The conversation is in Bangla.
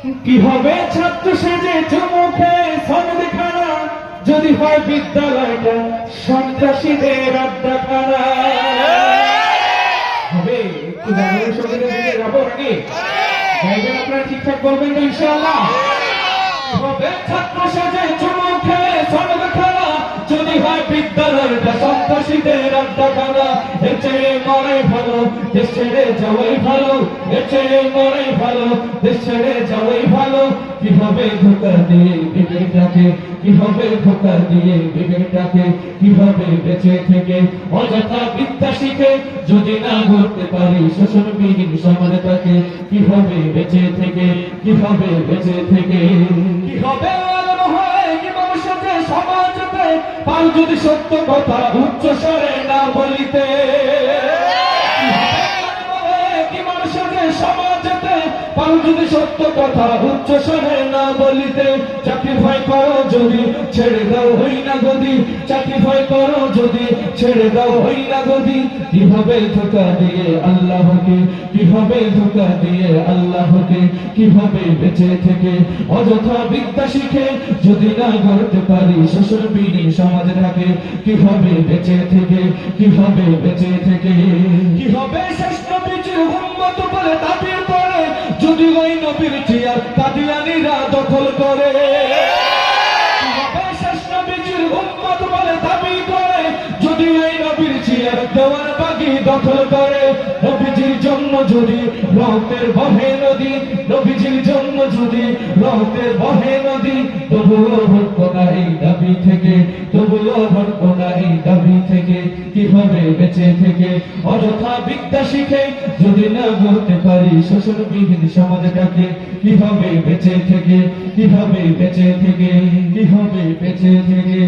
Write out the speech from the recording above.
কি হবে ছাত্র সেজে চুমুখে সনদ খানা, যদি হয় বিদ্যালয়টা সন্ত্রাসীদের আড্ডাখানা। হবে একটু গানের সঙ্গে যাবো নাকি গাইবেন আপনারা? ঠিকঠাক বলবেন তো ইনশাআল্লাহ? হবে ছাত্র সেজে চুমুখে সনদ খানা, যদি হয় বিদ্যালয়টা সন্ত্রাসীদের আড্ডাখানা। এর চেয়ে মরে ভালো দেশ ছেড়ে যাওয়াই ভালো, এর চেয়ে মরে ভালো দেশ ছেড়ে যাওয়াই ভালো। কিভাবে ধোঁকা দিয়ে বিবেকটাকে, কিভাবে ধোঁকা দিয়ে বিবেকটাকে, কিভাবে বেঁচে থেকে অযথা বিদ্যা শিখে যদি না গড়তে পারি শোষণবিহীন সমাজটাকে। কিভাবে বেঁচে থেকে, কিভাবে বেঁচে থেকে, কিভাবে আলোর হয় কি ভবিষ্যতে সমাজতে পাল যদি সত্য কথা উচ্চ স্বরে না বলিতে। কি মানুষের সমাজতে পাল যদি সত্য কথা উচ্চ স্বরে না বলিতে। চাকরি ভয় করো যদি ছেড়ে দাও হই না গদি, চাকরি ভয় করো যদি ছেড়ে দাও হই না গদি। কিভাবে ধোঁকা দিয়ে আল্লাহকে, কিভাবে ধোঁকা দিয়ে আল্লাহকে, কিভাবে বেঁচে থেকে অযথা বিদ্যা শিখে যদি না গড়তে পারি শোষণবিহীন সমাজটাকে। কিভাবে বেঁচে থেকে, কিভাবে বেঁচে থেকে, কিভাবে শ্রেষ্ঠ নবীর উম্মত বলে দাবি করে যদি ওই নবীর চেয়ার কাদিয়ানীরা দখল করে। কিভাবে শ্রেষ্ঠ নবীর উম্মত বলে দাবি করে যদি ওই নবীর চেয়ার দেওয়ানবাগী দখল করে। নবীজির জন্য যদি রক্তের বহে নদী, নবীজির জন্য যদি রক্তের বহে নদী, তবুও হটবো না এই দাবি থেকে, তবুও হটবো না এই দাবি থেকে। কিভাবে বেঁচে থেকে অযথা বিদ্যা শিখে যদি না গড়তে পারি শোষণবিহীন সমাজটাকে। কিভাবে বেঁচে থেকে, কিভাবে বেঁচে থেকে, কিভাবে বেঁচে থেকে।